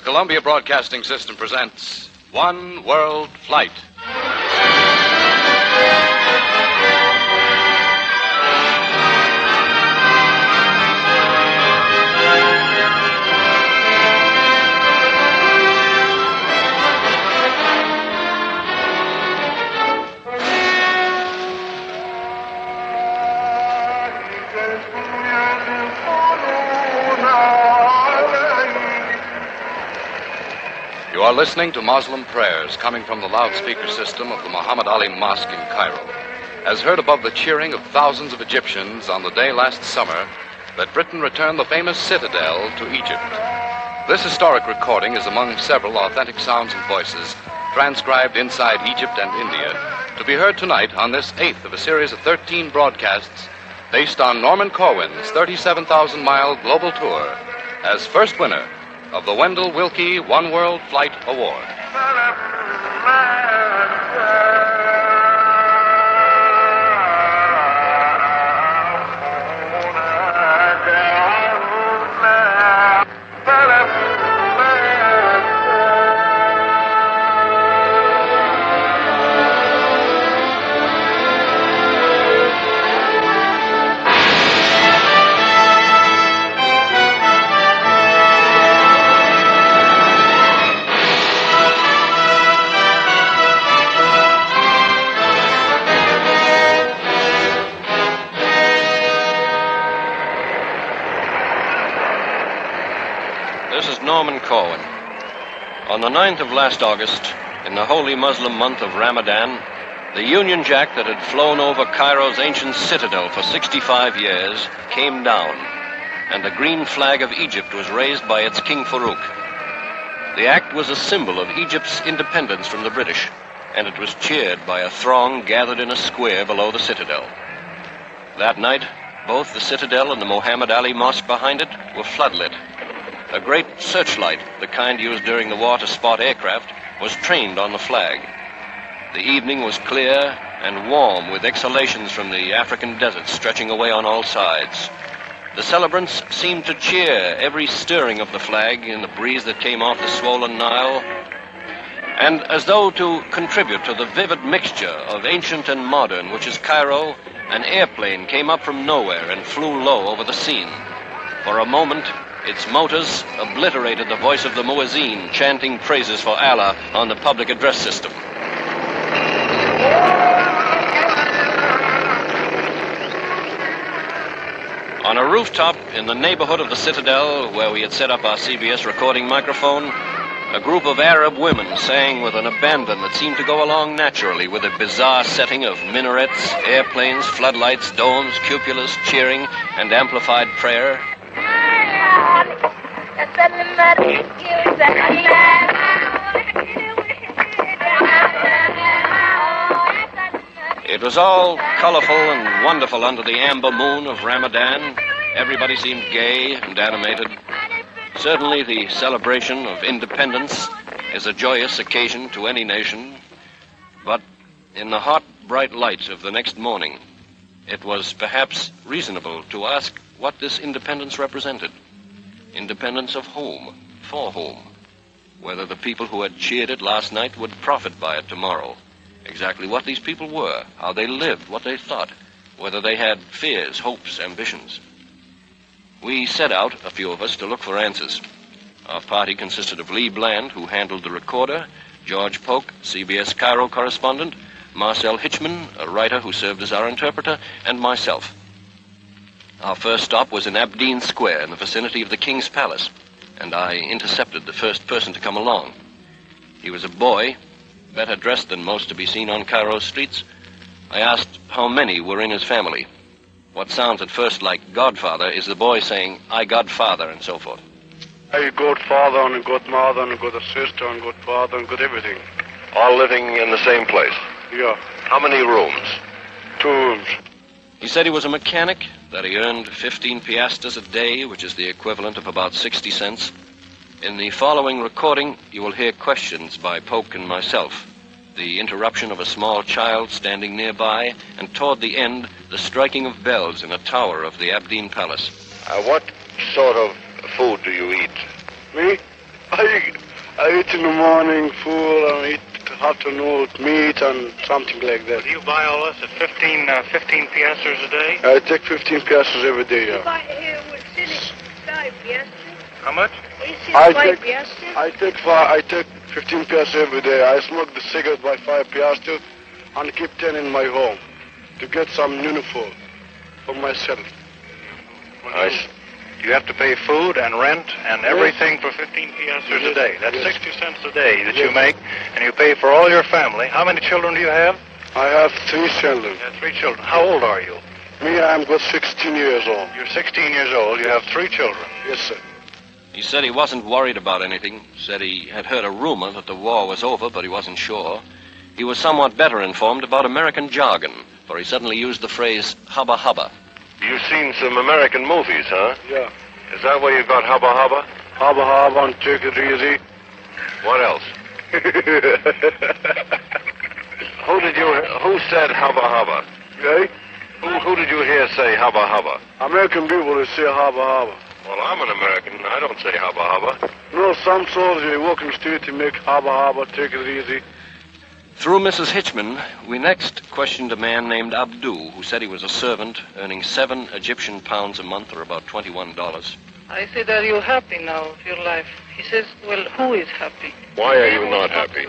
Columbia Broadcasting System presents One World Flight. You are listening to Muslim prayers coming from the loudspeaker system of the Muhammad Ali Mosque in Cairo, as heard above the cheering of thousands of Egyptians on the day last summer that Britain returned the famous citadel to Egypt. This historic recording is among several authentic sounds and voices transcribed inside Egypt and India, to be heard tonight on this 8th of a series of 13 broadcasts based on Norman Corwin's 37,000-mile global tour as first winner of the Wendell Willkie One World Flight Award. Norman Corwin. On the 9th of last August, in the holy Muslim month of Ramadan, the Union Jack that had flown over Cairo's ancient citadel for 65 years came down, and the green flag of Egypt was raised by its King Farouk. The act was a symbol of Egypt's independence from the British, and it was cheered by a throng gathered in a square below the citadel. That night, both the citadel and the Muhammad Ali Mosque behind it were floodlit. A great searchlight, the kind used during the war to spot aircraft, was trained on the flag. The evening was clear and warm, with exhalations from the African desert stretching away on all sides. The celebrants seemed to cheer every stirring of the flag in the breeze that came off the swollen Nile. And as though to contribute to the vivid mixture of ancient and modern, which is Cairo, an airplane came up from nowhere and flew low over the scene. For a moment, its motors obliterated the voice of the muezzin chanting praises for Allah on the public address system. On a rooftop in the neighborhood of the citadel, where we had set up our CBS recording microphone, a group of Arab women sang with an abandon that seemed to go along naturally with a bizarre setting of minarets, airplanes, floodlights, domes, cupolas, cheering, and amplified prayer. It was all colorful and wonderful under the amber moon of Ramadan. Everybody seemed gay and animated. Certainly the celebration of independence is a joyous occasion to any nation. But in the hot, bright light of the next morning, it was perhaps reasonable to ask what this independence represented. Independence of whom? For whom? Whether the people who had cheered it last night would profit by it tomorrow. Exactly what these people were, how they lived, what they thought, whether they had fears, hopes, ambitions. We set out, a few of us, to look for answers. Our party consisted of Lee Bland, who handled the recorder, George Polk, CBS Cairo correspondent, Marcel Hitchman, a writer who served as our interpreter, and myself. Our first stop was in Abdeen Square in the vicinity of the King's Palace, and I intercepted the first person to come along. He was a boy, better dressed than most to be seen on Cairo's streets. I asked how many were in his family. What sounds at first like godfather is the boy saying, "I godfather," and so forth. A good father and a good mother and a good sister and good father and good everything. All living in the same place? Yeah. How many rooms? 2 rooms. He said he was a mechanic, that he earned 15 piastres a day, which is the equivalent of about 60 cents. In the following recording, you will hear questions by Polk and myself, the interruption of a small child standing nearby, and toward the end, the striking of bells in a tower of the Abdeen Palace. What sort of food do you eat? Me? I I eat in the morning food, and eat afternoon meat and something like that. Do you buy all this at 15 piastres a day? I take 15 piastres every day, yeah. How much? I take 15 piastres every day. I smoke the cigarette by 5 piastres and keep 10 in my home to get some uniform for myself. You have to pay food and rent and everything for 15 piastres a day. That's 60 cents a day that you make, and you pay for all your family. How many children do you have? I have 3 children. You have 3 children. How old are you? Me, I'm got 16 years old. You're 16 years old. You have 3 children. Yes, sir. He said he wasn't worried about anything. Said he had heard a rumor that the war was over, but he wasn't sure. He was somewhat better informed about American jargon, for he suddenly used the phrase hubba hubba. You've seen some American movies, huh? Yeah. Is that where you got hubba hubba? Hubba hubba and take it easy. What else? Who said hubba hubba? Okay? Who did you hear say hubba hubba? American people, they say hubba hubba. Well, I'm an American. I don't say hubba hubba. No, some soldiers, they walk in the street, they make hubba hubba, take it easy. Through Mrs. Hitchman, we next questioned a man named Abdu, who said he was a servant, earning 7 Egyptian pounds a month, or about $21. I said, are you happy now of your life? He says, well, who is happy? Why are you not happy?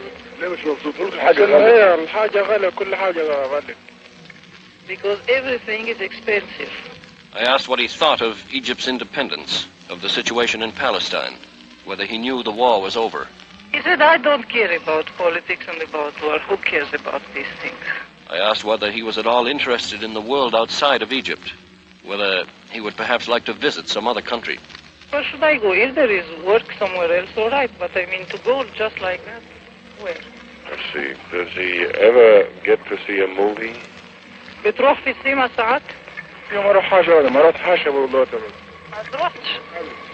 Because everything is expensive. I asked what he thought of Egypt's independence, of the situation in Palestine, whether he knew the war was over. He said, I don't care about politics and about war. Who cares about these things? I asked whether he was at all interested in the world outside of Egypt, whether he would perhaps like to visit some other country. Where should I go? If there is work somewhere else, all right. But I mean, to go just like that, where? Let's see. Does he ever get to see a movie? بتروح في السينما ساعات؟ ما رحاش هذا ما رحاش أبو لوتر.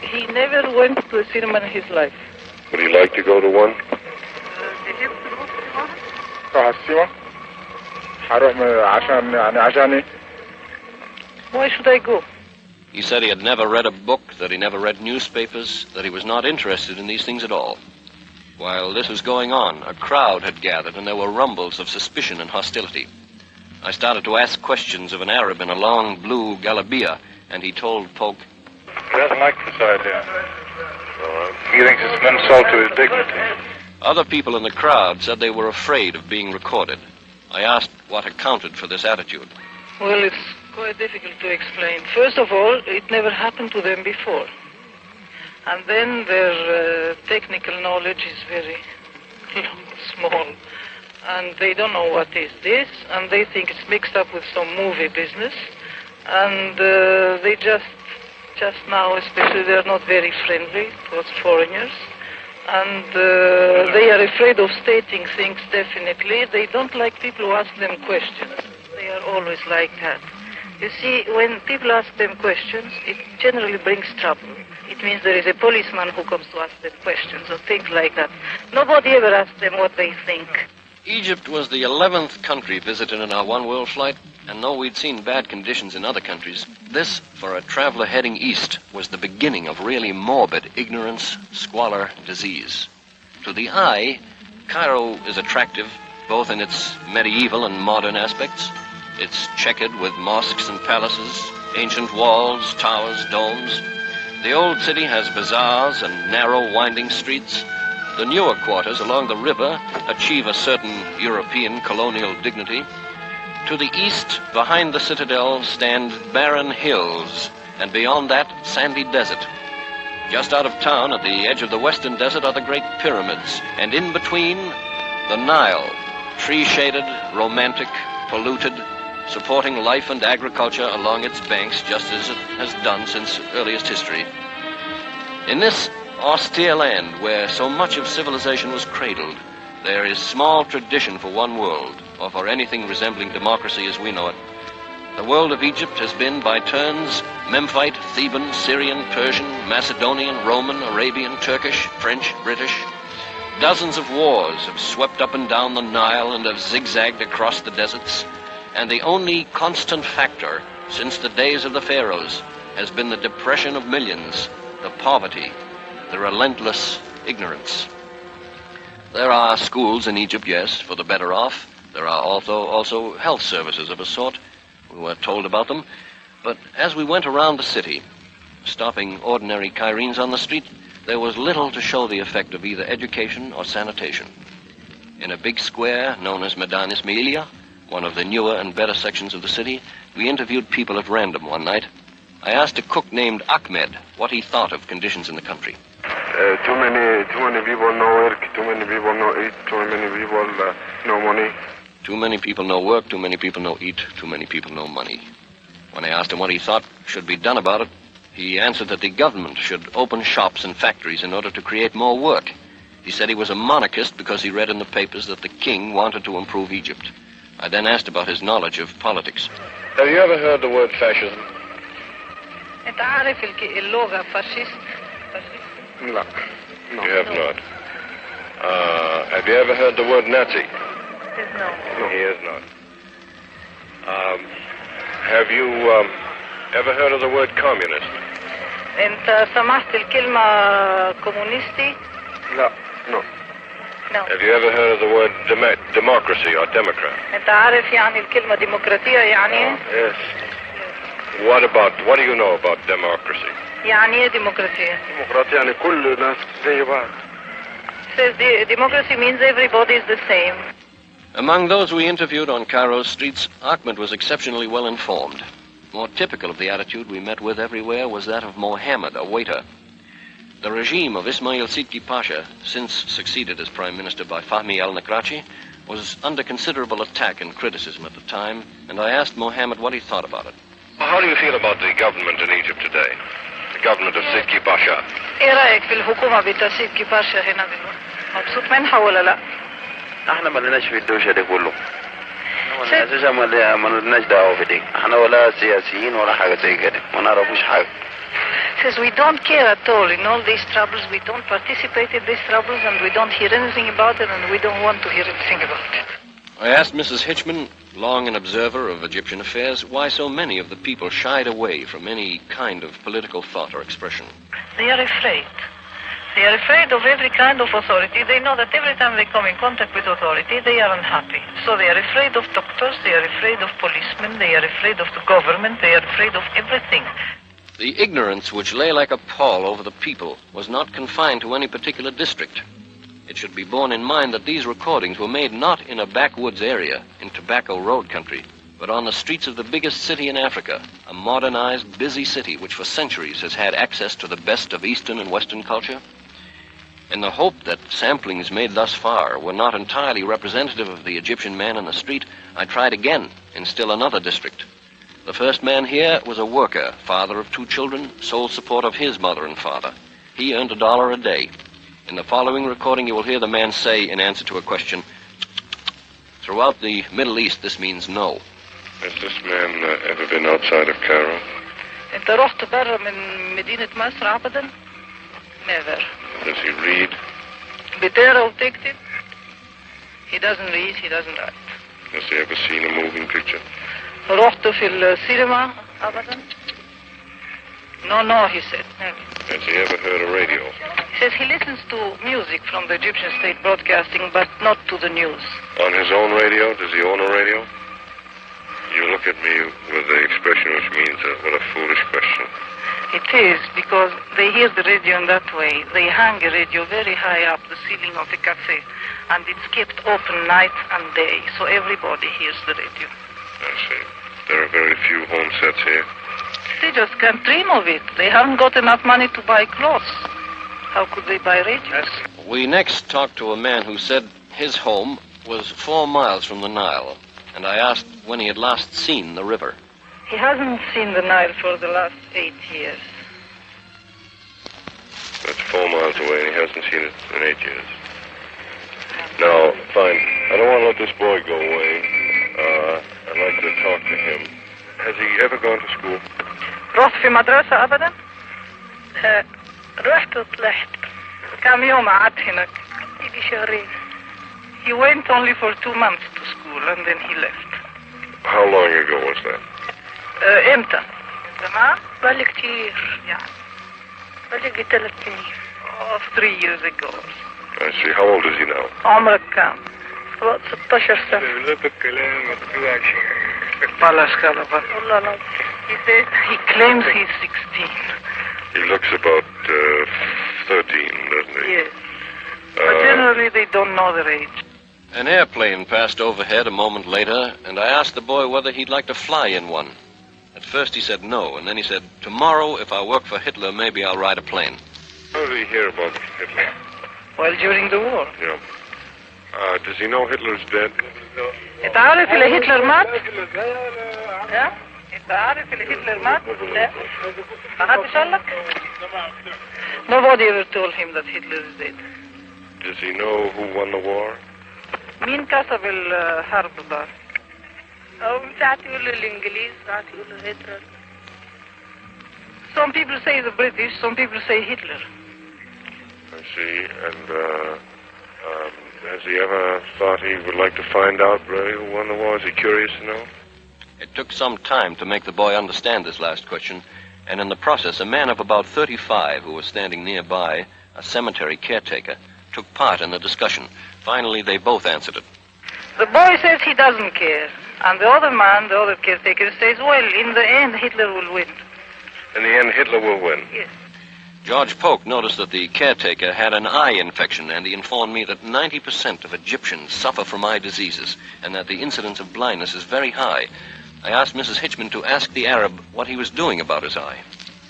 He never went to a cinema in his life. Would he like to go to one? راح السينما حروح عشان Why should I go? He said he had never read a book, that he never read newspapers, that he was not interested in these things at all. While this was going on, a crowd had gathered, and there were rumbles of suspicion and hostility. I started to ask questions of an Arab in a long blue galabeah, and he told Polk, He doesn't like this idea. He thinks it's an insult to his dignity. Other people in the crowd said they were afraid of being recorded. I asked what accounted for this attitude. Well, it's quite difficult to explain. First of all, it never happened to them before. And then their technical knowledge is very small. And they don't know what is this, and they think it's mixed up with some movie business. And they just now, especially, they're not very friendly towards foreigners. And they are afraid of stating things definitely. They don't like people who ask them questions. They are always like that. You see, when people ask them questions, it generally brings trouble. It means there is a policeman who comes to ask them questions or things like that. Nobody ever asks them what they think. Egypt was the 11th country visited in our one-world flight, and though we'd seen bad conditions in other countries, this, for a traveler heading east, was the beginning of really morbid ignorance, squalor, disease. To the eye, Cairo is attractive, both in its medieval and modern aspects. It's checkered with mosques and palaces, ancient walls, towers, domes. The old city has bazaars and narrow, winding streets. The newer quarters along the river achieve a certain European colonial dignity. To the east, behind the citadel, stand barren hills, and beyond that, sandy desert. Just out of town, at the edge of the western desert, are the great pyramids, and in between, the Nile, tree-shaded, romantic, polluted, supporting life and agriculture along its banks, just as it has done since earliest history. In this austere land, where so much of civilization was cradled, there is small tradition for one world, or for anything resembling democracy as we know it. The world of Egypt has been, by turns, Memphite, Theban, Syrian, Persian, Macedonian, Roman, Arabian, Turkish, French, British. Dozens of wars have swept up and down the Nile and have zigzagged across the deserts, and the only constant factor since the days of the pharaohs has been the depression of millions, the poverty, the relentless ignorance. There are schools in Egypt, yes, for the better off. There are also health services of a sort. We were told about them. But as we went around the city, stopping ordinary Cairenes on the street, there was little to show the effect of either education or sanitation. In a big square known as Meydan Ismailia, one of the newer and better sections of the city, we interviewed people at random one night. I asked a cook named Ahmed what he thought of conditions in the country. Too many people no work, too many people no eat, too many people no money. Too many people no work, too many people no eat, too many people no money. When I asked him what he thought should be done about it, he answered that the government should open shops and factories in order to create more work. He said he was a monarchist because he read in the papers that the king wanted to improve Egypt. I then asked about his knowledge of politics. Have you ever heard the word fascism? أنت عارف اللغة فاشيست؟ No. You have not. Have you ever heard the word Nazi? No. He has not. Have you ever heard of the word communist? أنت سمعت الكلمة كومونيستي؟ No. No. Have you ever heard of the word democracy or democrat? أنت عارف يعني الكلمة ديمقراطية يعني؟ Yes. What do you know about democracy? يعني إيه ديمقراطية؟ ديمقراطية يعني كل الناس زي بعض. Says democracy means everybody is the same. Among those we interviewed on Cairo's streets, Ahmed was exceptionally well informed. More typical of the attitude we met with everywhere was that of Mohammed, a waiter. The regime of Ismail Sidki Pasha, since succeeded as prime minister by Fahmi al-Nakrachi, was under considerable attack and criticism at the time, and I asked Mohammed what he thought about it. How do you feel about the government in Egypt today? The government of Sidki Pasha? إيه رأيك في الحكومة بتاع سيدكي باشا هنا دلوقتي؟ مبسوط منها ولا لا؟ احنا ما لناش في الدوشه دي كله. اساسا ما لناش دعوه بدي. احنا ولا سياسيين ولا حاجه زي كده. ما نعرفوش حاجه. Says we don't care at all in all these troubles. We don't participate in these troubles, and we don't hear anything about it, and we don't want to hear anything about it. I asked Mrs. Hitchman, long an observer of Egyptian affairs, why so many of the people shied away from any kind of political thought or expression. They are afraid. They are afraid of every kind of authority. They know that every time they come in contact with authority, they are unhappy. So they are afraid of doctors, they are afraid of policemen, they are afraid of the government, they are afraid of everything. The ignorance which lay like a pall over the people was not confined to any particular district. It should be borne in mind that these recordings were made not in a backwoods area in Tobacco Road country, but on the streets of the biggest city in Africa, a modernized, busy city which for centuries has had access to the best of Eastern and Western culture. In the hope that samplings made thus far were not entirely representative of the Egyptian man in the street, I tried again in still another district. The first man here was a worker, father of 2 children, sole support of his mother and father. He earned $1 a day. In the following recording, you will hear the man say in answer to a question, throughout the Middle East, this means no. Has this man ever been outside of Cairo? أنت رحت برا من مدينة مصر أبدا؟ Never. Does he read? بتقرا وتكتب؟ He doesn't read, he doesn't write. Has he ever seen a moving picture? رحت في السينما أبدا؟ No, he said, never. Has he ever heard a radio? He says he listens to music from the Egyptian state broadcasting, but not to the news. On his own radio? Does he own a radio? You look at me with the expression which means, what a foolish question. It is, because they hear the radio in that way. They hang a radio very high up the ceiling of the cafe, and it's kept open night and day, so everybody hears the radio. I see. There are very few home sets here. They just can't dream of it. They haven't got enough money to buy clothes. How could they buy radios? We next talked to a man who said his home was 4 miles from the Nile, and I asked when he had last seen the river. He hasn't seen the Nile for the last 8 years. That's 4 miles away, and he hasn't seen it in 8 years. Now, fine. I don't want to let this boy go away. I'd like to talk to him. Has he ever gone to school? رحت في مدرسة أبدا؟ رحت وطلعت كم يوم قعدت هناك يجي شهرين. He went only for 2 months to school and then he left. How long ago was that? امتى؟ زمان؟ بقالي كتير يعني. بقالي 3 سنين. 3 years ago. I see. How old is he now? عمر كام؟ about 16 سنة. والله العظيم. He says he claims he's 16. He looks about 13, doesn't he? Yes. But generally they don't know their age. An airplane passed overhead a moment later, and I asked the boy whether he'd like to fly in one. At first he said no, and then he said, tomorrow, if I work for Hitler, maybe I'll ride a plane. How did he hear about Hitler? Well, during the war. Yeah. Does he know Hitler's dead? انت عارف اللي هتلر مات؟ ها؟ انت عارف اللي هتلر مات؟ لا. ما حدش قال لك؟ Nobody ever told him that Hitler is dead. Does he know who won the war? مين كسب الحرب بقى؟ أو ساعات يقولوا الإنجليز، ساعات يقولوا هتلر. Some people say the British, some people say Hitler. I see. And has he ever thought he would like to find out really who won the war? Is he curious to know? It took some time to make the boy understand this last question, and in the process, a man of about 35 who was standing nearby, a cemetery caretaker, took part in the discussion. Finally, they both answered it. The boy says he doesn't care, and the other man, the other caretaker, says, well, in the end, Hitler will win. In the end, Hitler will win? Yes. George Polk noticed that the caretaker had an eye infection, and he informed me that 90% of Egyptians suffer from eye diseases, and that the incidence of blindness is very high. I asked Mrs. Hitchman to ask the Arab what he was doing about his eye.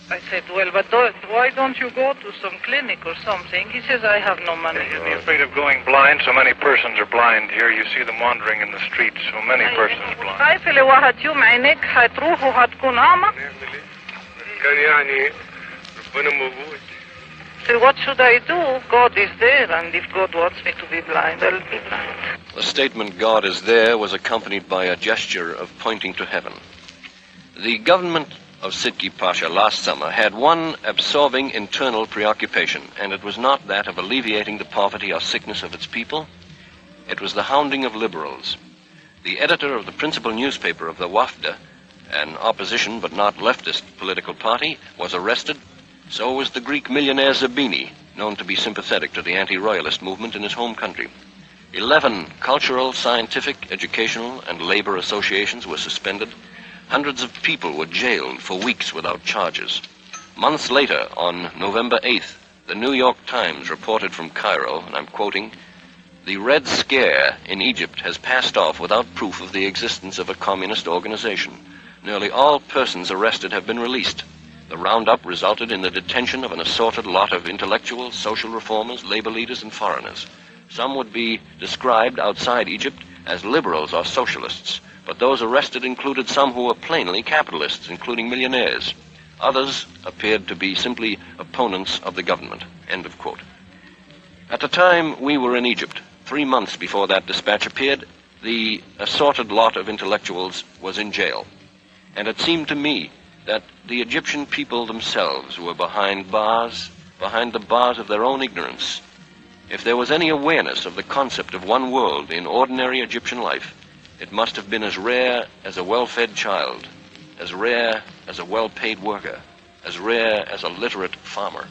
I said, well, but why don't you go to some clinic or something? He says, I have no money. Isn't he afraid of going blind? So many persons are blind here. You see them wandering in the streets. So many persons blind. خايف لو واحد يوم عينيك هتروح وهتكون أعمى. كان يعني ربنا موجود. So what should I do? God is there, and if God wants me to be blind, I'll be blind. The statement, God is there, was accompanied by a gesture of pointing to heaven. The government of Sidki Pasha last summer had one absorbing internal preoccupation, and it was not that of alleviating the poverty or sickness of its people. It was the hounding of liberals. The editor of the principal newspaper of the Wafda, an opposition but not leftist political party, was arrested. So was the Greek millionaire Zabini, known to be sympathetic to the anti-royalist movement in his home country. 11 cultural, scientific, educational, and labor associations were suspended. Hundreds of people were jailed for weeks without charges. Months later, on November 8th, the New York Times reported from Cairo, and I'm quoting, "The Red Scare in Egypt has passed off without proof of the existence of a communist organization. Nearly all persons arrested have been released. The roundup resulted in the detention of an assorted lot of intellectuals, social reformers, labor leaders, and foreigners. Some would be described outside Egypt as liberals or socialists, but those arrested included some who were plainly capitalists, including millionaires. Others appeared to be simply opponents of the government." End of quote. At the time we were in Egypt, 3 months before that dispatch appeared, the assorted lot of intellectuals was in jail. And it seemed to me that the Egyptian people themselves were behind the bars of their own ignorance. If there was any awareness of the concept of one world in ordinary Egyptian life, it must have been as rare as a well-fed child, as rare as a well-paid worker, as rare as a literate farmer.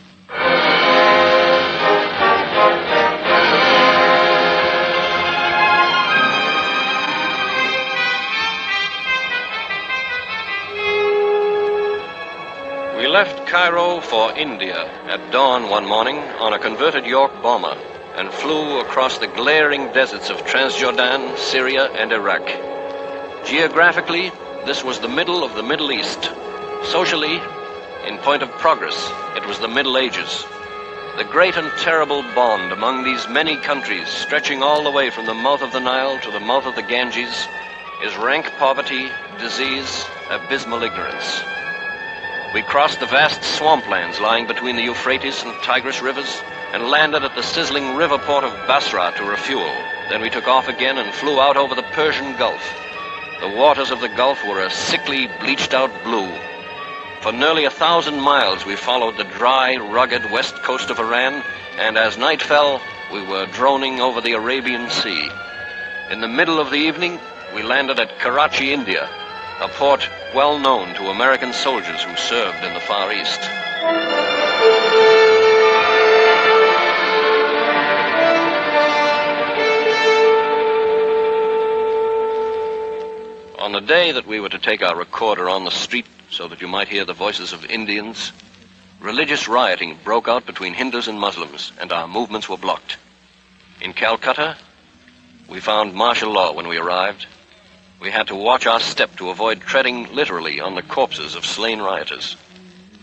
We left Cairo for India at dawn one morning on a converted York bomber and flew across the glaring deserts of Transjordan, Syria, and Iraq. Geographically, this was the middle of the Middle East. Socially, in point of progress, it was the Middle Ages. The great and terrible bond among these many countries, stretching all the way from the mouth of the Nile to the mouth of the Ganges, is rank poverty, disease, abysmal ignorance. We crossed the vast swamplands lying between the Euphrates and Tigris rivers and landed at the sizzling river port of Basra to refuel. Then we took off again and flew out over the Persian Gulf. The waters of the Gulf were a sickly, bleached-out blue. For nearly 1,000 miles we followed the dry, rugged west coast of Iran, and as night fell, we were droning over the Arabian Sea. In the middle of the evening, we landed at Karachi, India, a port well known to American soldiers who served in the Far East. the day that we were to take our recorder on the street so that you might hear the voices of Indians, religious rioting broke out between Hindus and Muslims, and our movements were blocked. In Calcutta, we found martial law when we arrived. We had to watch our step to avoid treading literally on the corpses of slain rioters.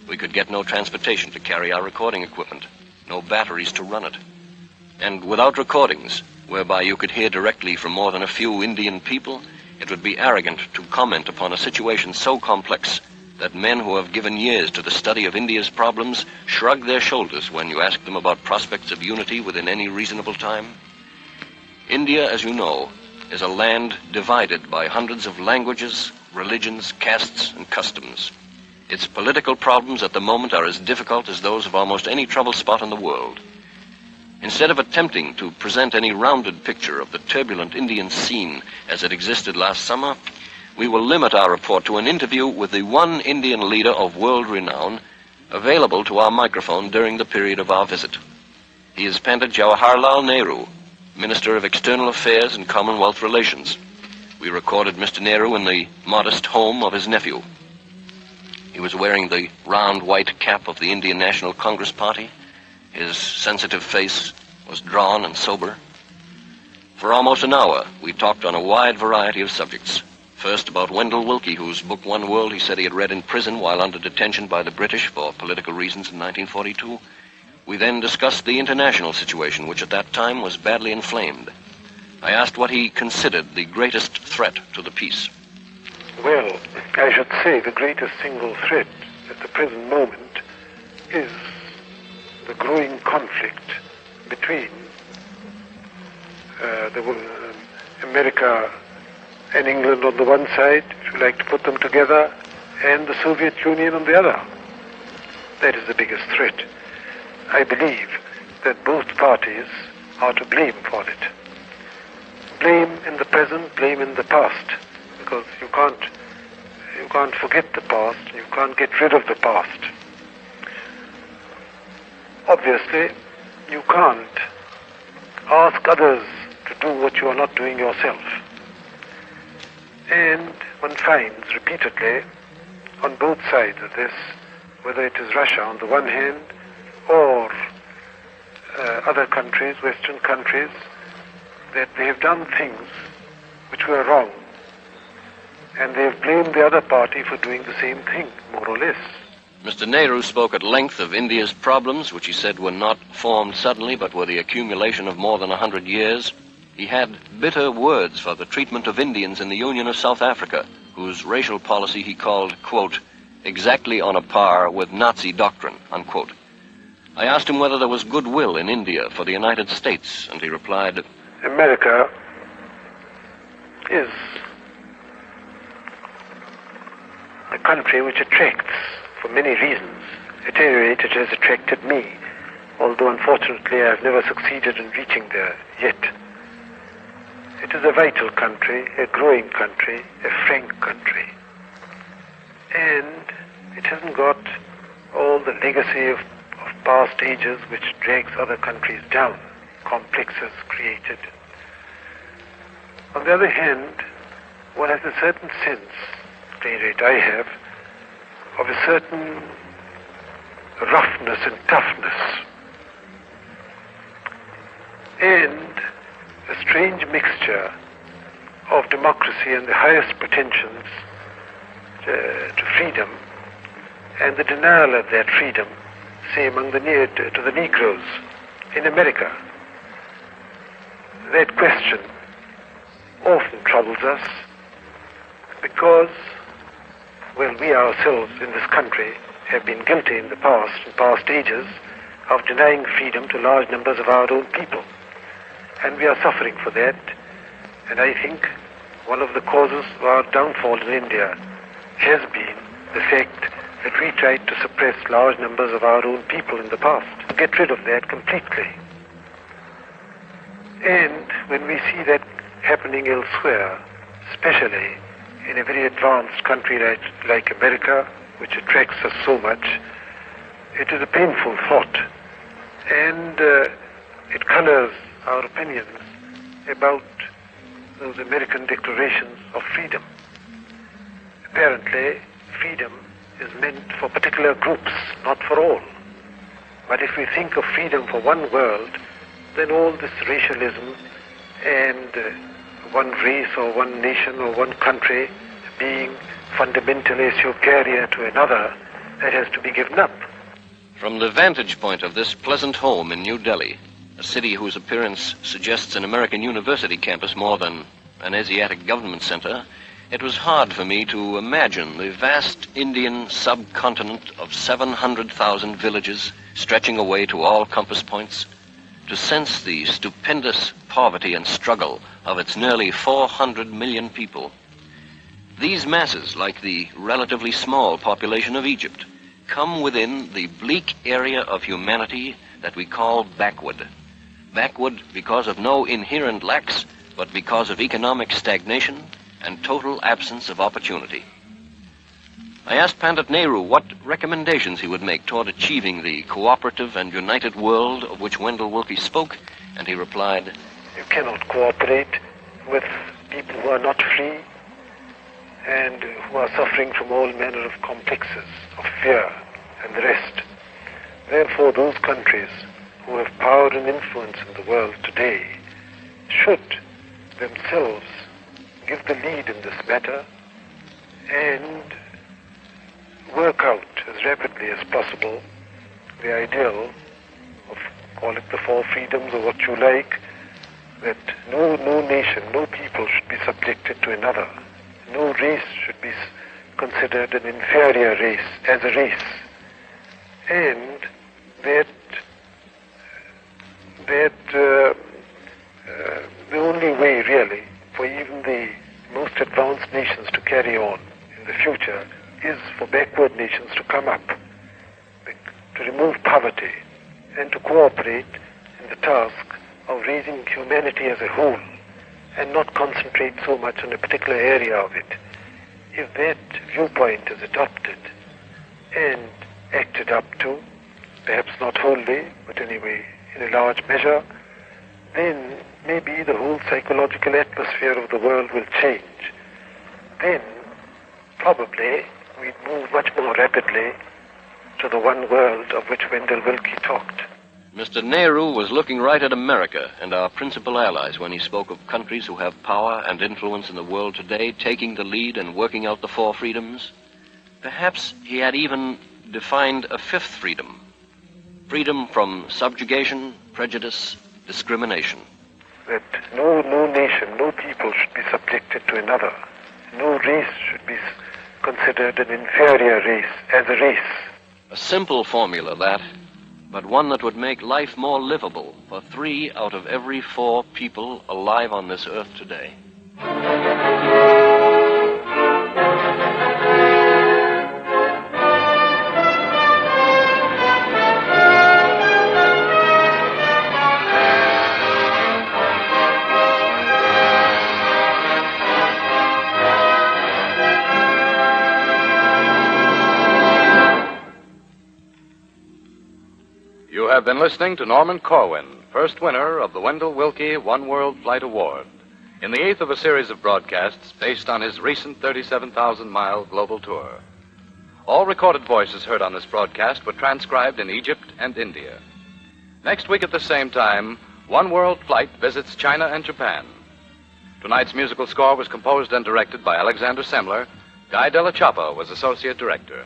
We could get no transportation to carry our recording equipment, no batteries to run it. And without recordings, whereby you could hear directly from more than a few Indian people, it would be arrogant to comment upon a situation so complex that men who have given years to the study of India's problems shrug their shoulders when you ask them about prospects of unity within any reasonable time. India, as you know, is a land divided by hundreds of languages, religions, castes, and customs. Its political problems at the moment are as difficult as those of almost any troubled spot in the world. Instead of attempting to present any rounded picture of the turbulent Indian scene as it existed last summer, we will limit our report to an interview with the one Indian leader of world renown available to our microphone during the period of our visit. He is Pandit Jawaharlal Nehru, Minister of External Affairs and Commonwealth Relations. We recorded Mr. Nehru in the modest home of his nephew. He was wearing the round white cap of the Indian National Congress Party. His sensitive face was drawn and sober. For almost an hour, we talked on a wide variety of subjects. First, about Wendell Willkie, whose book One World he said he had read in prison while under detention by the British for political reasons in 1942. We then discussed the international situation, which at that time was badly inflamed. I asked what he considered the greatest threat to the peace. Well, I should say the greatest single threat at the present moment is the growing conflict between America and England on the one side, if you like to put them together, and the Soviet Union on the other. That is the biggest threat. I believe that both parties are to blame for it. Blame in the present, blame in the past, because you can't forget the past, you can't get rid of the past. Obviously, you can't ask others to do what you are not doing yourself. And one finds repeatedly on both sides of this, whether it is Russia on the one hand or other countries, Western countries, that they have done things which were wrong, and they have blamed the other party for doing the same thing, more or less. Mr. Nehru spoke at length of India's problems, which he said were not formed suddenly, but were the accumulation of more than 100 years. He had bitter words for the treatment of Indians in the Union of South Africa, whose racial policy he called, quote, exactly on a par with Nazi doctrine, unquote. I asked him whether there was goodwill in India for the United States, and he replied, America is a country which attracts for many reasons. At any rate, it has attracted me, although unfortunately I have never succeeded in reaching there yet. It is a vital country, a growing country, a frank country. And it hasn't got all the legacy of past ages which drags other countries down, complexes created. On the other hand, one has a certain sense, at any rate I have, of a certain roughness and toughness, and a strange mixture of democracy and the highest pretensions to freedom, and the denial of that freedom, say among to the Negroes in America. That question often troubles us because, well, we ourselves in this country have been guilty in the past, in past ages, of denying freedom to large numbers of our own people. And we are suffering for that. And I think one of the causes of our downfall in India has been the fact that we tried to suppress large numbers of our own people in the past, to get rid of that completely. And when we see that happening elsewhere, especially in a very advanced country like America, which attracts us so much, it is a painful thought. And it colors our opinions about those American declarations of freedom. apparently freedom is meant for particular groups, not for all. But if we think of freedom for one world, then all this racialism and one race or one nation or one country being fundamentally superior to another, that has to be given up. From the vantage point of this pleasant home in New Delhi, a city whose appearance suggests an American university campus more than an Asiatic government center, it was hard for me to imagine the vast Indian subcontinent of 700,000 villages stretching away to all compass points, to sense the stupendous poverty and struggle of its nearly 400 million people. These masses, like the relatively small population of Egypt, come within the bleak area of humanity that we call backward. Backward because of no inherent lacks, but because of economic stagnation and total absence of opportunity. I asked Pandit Nehru what recommendations he would make toward achieving the cooperative and united world of which Wendell Willkie spoke, and he replied, "You cannot cooperate with people who are not free and who are suffering from all manner of complexes, of fear and the rest. Therefore, those countries who have power and influence in the world today should themselves give the lead in this matter and work out as rapidly as possible the ideal of, call it the four freedoms or what you like, that no nation, no people should be subjected to another. No race should be considered an inferior race as a race. And that the only way really for even the most advanced nations to carry on in the future is for backward nations to come up, to remove poverty and to cooperate in the task of raising humanity as a whole and not concentrate so much on a particular area of it. If that viewpoint is adopted and acted up to, perhaps not wholly, but anyway in a large measure, then maybe the whole psychological atmosphere of the world will change. Then probably we'd move much more rapidly to the one world of which Wendell Willkie talked. Mr. Nehru was looking right at America and our principal allies when he spoke of countries who have power and influence in the world today, taking the lead and working out the four freedoms. Perhaps he had even defined a fifth freedom: freedom from subjugation, prejudice, discrimination. That no nation, no people should be subjected to another. No race should be considered an inferior race as a race. A simple formula, that, but one that would make life more livable for 3 out of every 4 people alive on this earth today. You have been listening to Norman Corwin, first winner of the Wendell Willkie One World Flight Award, in the 8th of a series of broadcasts based on his recent 37,000-mile global tour. All recorded voices heard on this broadcast were transcribed in Egypt and India. Next week at the same time, One World Flight visits China and Japan. Tonight's musical score was composed and directed by Alexander Semler. Guy Della Chappa was associate director.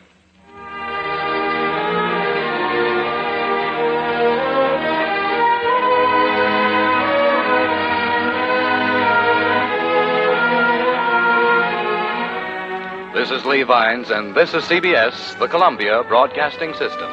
This is Lee Vines, and this is CBS, the Columbia Broadcasting System.